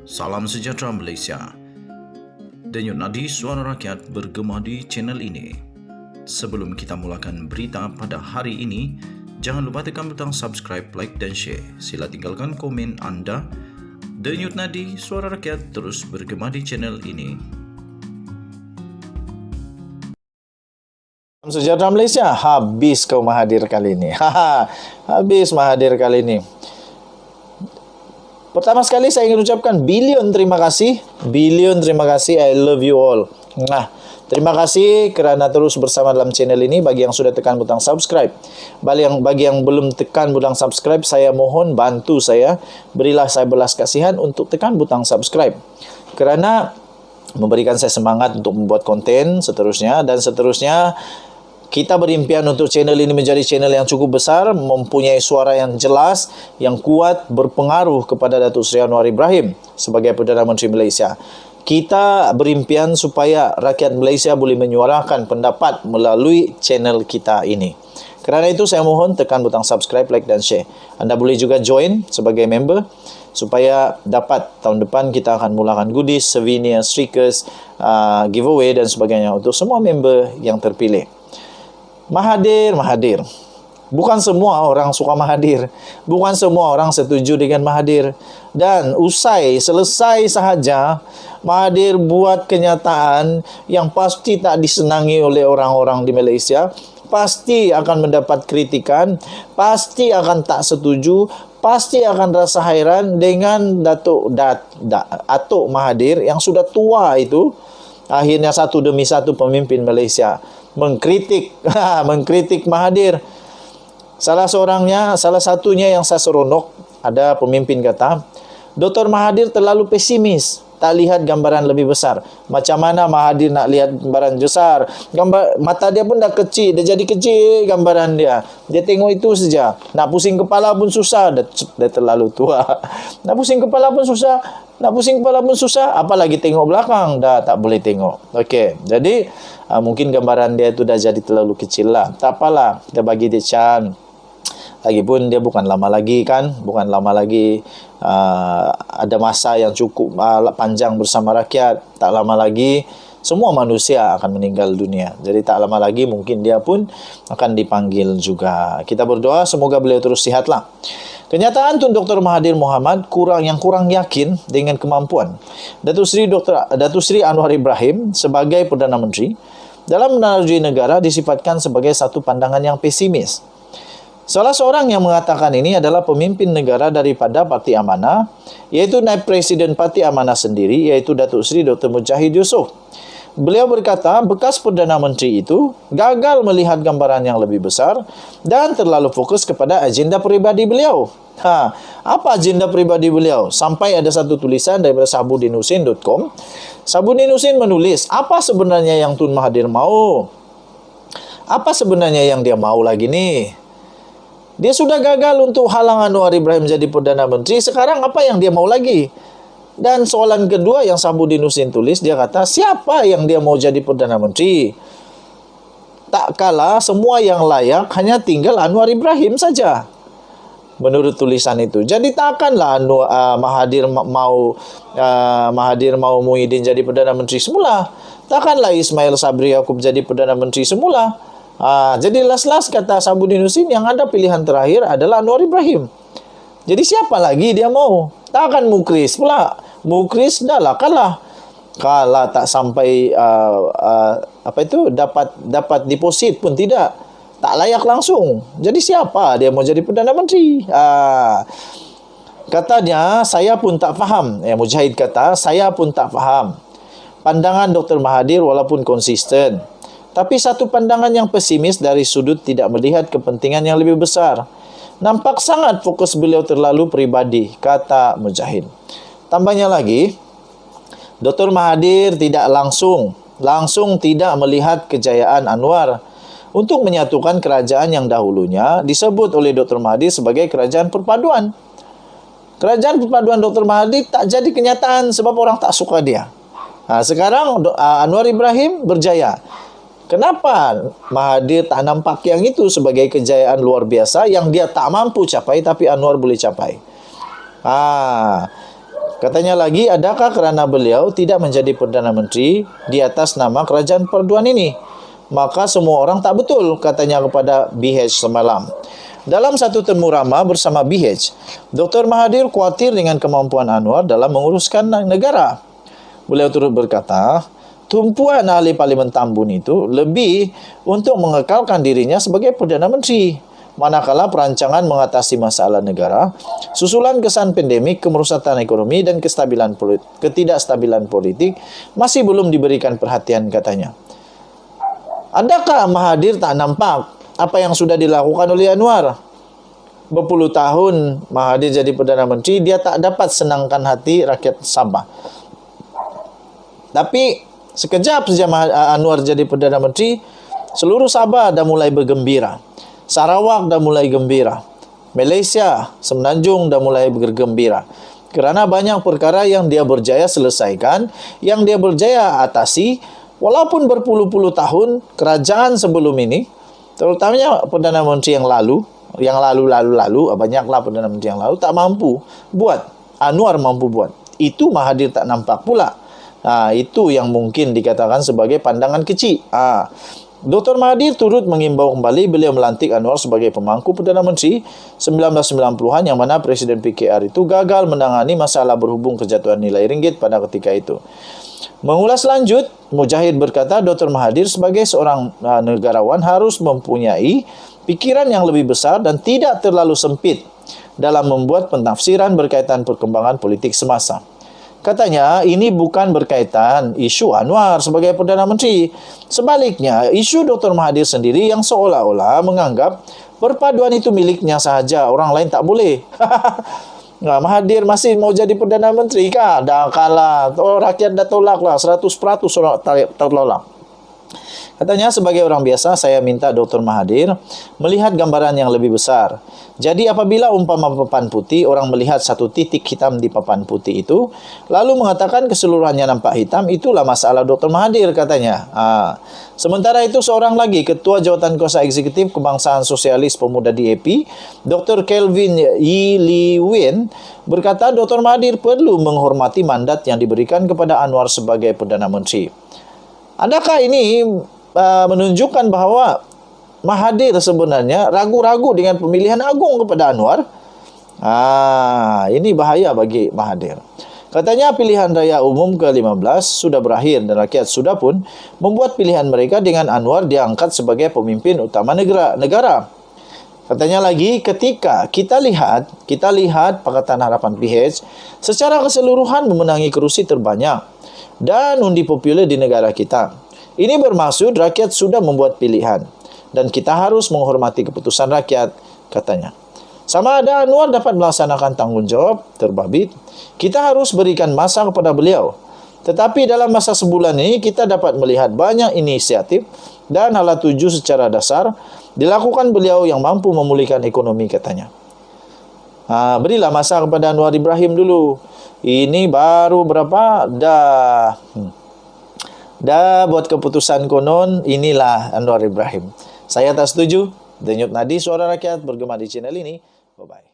Salam sejahtera Malaysia. Denyut nadi suara rakyat bergema di channel ini. Sebelum kita mulakan berita pada hari ini, jangan lupa tekan butang subscribe, like dan share. Sila tinggalkan komen anda. Denyut nadi suara rakyat terus bergema di channel ini. Salam sejahtera Malaysia. Habis kau Mahathir kali ini. Habis Mahathir kali ini. Pertama sekali saya ingin ucapkan bilion terima kasih. Bilion terima kasih. I love you all. Nah, terima kasih kerana terus bersama dalam channel ini. Bagi yang sudah tekan butang subscribe, bagi yang belum tekan butang subscribe, saya mohon bantu saya. Berilah saya belas kasihan untuk tekan butang subscribe. Kerana memberikan saya semangat untuk membuat konten seterusnya dan seterusnya. Kita berimpian untuk channel ini menjadi channel yang cukup besar, mempunyai suara yang jelas, yang kuat, berpengaruh kepada Datuk Seri Anwar Ibrahim sebagai Perdana Menteri Malaysia. Kita berimpian supaya rakyat Malaysia boleh menyuarakan pendapat melalui channel kita ini. Kerana itu saya mohon tekan butang subscribe, like dan share. Anda boleh juga join sebagai member supaya dapat tahun depan kita akan mulakan goodies, souvenir, stickers, giveaway dan sebagainya untuk semua member yang terpilih. Mahathir. Bukan semua orang suka Mahathir. Bukan semua orang setuju dengan Mahathir. Dan selesai sahaja, Mahathir buat kenyataan yang pasti tak disenangi oleh orang-orang di Malaysia. Pasti akan mendapat kritikan. Pasti akan tak setuju. Pasti akan rasa hairan dengan Datuk Mahathir yang sudah tua itu. Akhirnya satu demi satu pemimpin Malaysia mengkritik Mahathir. Salah satunya yang saya seronok, ada pemimpin kata, Dr. Mahathir terlalu pesimis, tak lihat gambaran lebih besar. Macam mana Mahathir nak lihat gambaran besar? Mata dia pun dah kecil, dia jadi kecil gambaran dia. Dia tengok itu saja. Nak pusing kepala pun susah, dia terlalu tua. Nak pusing kepala pun susah, apalagi tengok belakang, dah tak boleh tengok. Okey, jadi mungkin gambaran dia itu dah jadi terlalu kecil lah. Tak apalah, kita bagi dia chance. Lagipun dia bukan lama lagi ada masa yang cukup panjang bersama rakyat. Tak lama lagi semua manusia akan meninggal dunia. Jadi tak lama lagi mungkin dia pun akan dipanggil juga. Kita berdoa semoga beliau terus sihatlah. Kenyataan Tun Dr. Mahathir Mohamad kurang yakin dengan kemampuan Datuk Seri Anwar Ibrahim sebagai Perdana Menteri dalam menaruhi negara disifatkan sebagai satu pandangan yang pesimis. Salah seorang yang mengatakan ini adalah pemimpin negara daripada Parti Amanah, iaitu Naib Presiden Parti Amanah sendiri, iaitu Datuk Seri Dr. Mujahid Yusof. Beliau berkata, bekas Perdana Menteri itu gagal melihat gambaran yang lebih besar dan terlalu fokus kepada agenda peribadi beliau. Apa agenda peribadi beliau? Sampai ada satu tulisan daripada sabudinusin.com. Sabudinusin menulis, apa sebenarnya yang Tun Mahathir mau? Apa sebenarnya yang dia mau lagi nih? Dia sudah gagal untuk halang Anwar Ibrahim jadi Perdana Menteri. Sekarang apa yang dia mau lagi? Dan soalan kedua yang Sabudinusin tulis, dia kata, siapa yang dia mau jadi Perdana Menteri? Tak kala semua yang layak hanya tinggal Anwar Ibrahim saja. Menurut tulisan itu. Jadi takkanlah Mahathir mau Muhyiddin jadi Perdana Menteri semula. Takkanlah Ismail Sabri Yaakob jadi Perdana Menteri semula. Jadi last kata Sabudinusin, yang ada pilihan terakhir adalah Anwar Ibrahim. Jadi siapa lagi dia mau? Takkan Mukris pula. Mukris dah lah kalah tak sampai dapat deposit pun tidak. Tak layak langsung. Jadi siapa dia mau jadi Perdana Menteri? Katanya, saya pun tak faham. Mujahid kata, saya pun tak faham. Pandangan Dr. Mahathir walaupun konsisten, tapi satu pandangan yang pesimis dari sudut tidak melihat kepentingan yang lebih besar. Nampak sangat fokus beliau terlalu peribadi, kata Mujahid. Tambahnya lagi, Dr. Mahathir tidak langsung tidak melihat kejayaan Anwar untuk menyatukan kerajaan yang dahulunya disebut oleh Dr. Mahathir sebagai kerajaan perpaduan. Kerajaan perpaduan Dr. Mahathir tak jadi kenyataan sebab orang tak suka dia. Sekarang Anwar Ibrahim berjaya. Kenapa Mahathir tak nampak yang itu sebagai kejayaan luar biasa yang dia tak mampu capai tapi Anwar boleh capai? Katanya lagi, adakah kerana beliau tidak menjadi Perdana Menteri di atas nama Kerajaan Perduan ini? Maka semua orang tak betul, katanya kepada BH semalam. Dalam satu temu ramah bersama BH, Dr. Mahathir khawatir dengan kemampuan Anwar dalam menguruskan negara. Beliau turut berkata, tumpuan ahli Parlimen Tambun itu lebih untuk mengekalkan dirinya sebagai Perdana Menteri. Manakala perancangan mengatasi masalah negara, susulan kesan pandemik, kemerosotan ekonomi dan ketidakstabilan politik masih belum diberikan perhatian, katanya. Adakah Mahathir tak nampak apa yang sudah dilakukan oleh Anwar? Berpuluh tahun Mahathir jadi Perdana Menteri, dia tak dapat senangkan hati rakyat Sabah. Tapi sekejap saja Anwar jadi Perdana Menteri, seluruh Sabah dah mulai bergembira. Sarawak dah mulai gembira. Malaysia, Semenanjung dah mulai bergembira. Kerana banyak perkara yang dia berjaya selesaikan, yang dia berjaya atasi, walaupun berpuluh-puluh tahun kerajaan sebelum ini, terutamanya Perdana Menteri yang lalu, banyaklah Perdana Menteri yang lalu, tak mampu buat. Anwar mampu buat. Itu Mahathir tak nampak pula. Itu yang mungkin dikatakan sebagai pandangan kecil. Dr. Mahathir turut mengimbau kembali beliau melantik Anwar sebagai pemangku Perdana Menteri 1990-an yang mana Presiden PKR itu gagal menangani masalah berhubung kejatuhan nilai ringgit pada ketika itu. Mengulas lanjut, Mujahid berkata Dr. Mahathir sebagai seorang negarawan harus mempunyai pikiran yang lebih besar dan tidak terlalu sempit dalam membuat penafsiran berkaitan perkembangan politik semasa. Katanya, ini bukan berkaitan isu Anwar sebagai Perdana Menteri. Sebaliknya, isu Dr. Mahathir sendiri yang seolah-olah menganggap perpaduan itu miliknya sahaja, orang lain tak boleh. Mahathir masih mau jadi Perdana Menteri kah? Dah kalah. Rakyat dah tolak lah. 100% orang tertolak. Katanya, sebagai orang biasa, saya minta Dr. Mahathir melihat gambaran yang lebih besar. Jadi apabila umpama papan putih, orang melihat satu titik hitam di papan putih itu, lalu mengatakan keseluruhannya nampak hitam, itulah masalah Dr. Mahathir, katanya. Sementara itu, seorang lagi, Ketua Jawatan Kuasa Eksekutif Kebangsaan Sosialis Pemuda DAP, Dr. Kelvin Yee Lee Win, berkata Dr. Mahathir perlu menghormati mandat yang diberikan kepada Anwar sebagai Perdana Menteri. Adakah ini menunjukkan bahawa Mahathir sebenarnya ragu-ragu dengan pemilihan agung kepada Anwar? Ini bahaya bagi Mahathir. Katanya pilihan raya umum ke-15 sudah berakhir dan rakyat sudah pun membuat pilihan mereka dengan Anwar diangkat sebagai pemimpin utama negara. Katanya lagi, ketika kita lihat Pakatan Harapan PH secara keseluruhan memenangi kerusi terbanyak dan undi popular di negara kita. Ini bermaksud rakyat sudah membuat pilihan dan kita harus menghormati keputusan rakyat, katanya. Sama ada Anwar dapat melaksanakan tanggungjawab terbabit, kita harus berikan masa kepada beliau. Tetapi dalam masa sebulan ini kita dapat melihat banyak inisiatif dan hala tuju secara dasar dilakukan beliau yang mampu memulihkan ekonomi, katanya. Berilah masa kepada Anwar Ibrahim dulu. Ini baru berapa? Dah buat keputusan konon, inilah Anwar Ibrahim. Saya tak setuju. Denyut nadi suara rakyat bergema di channel ini. Bye-bye.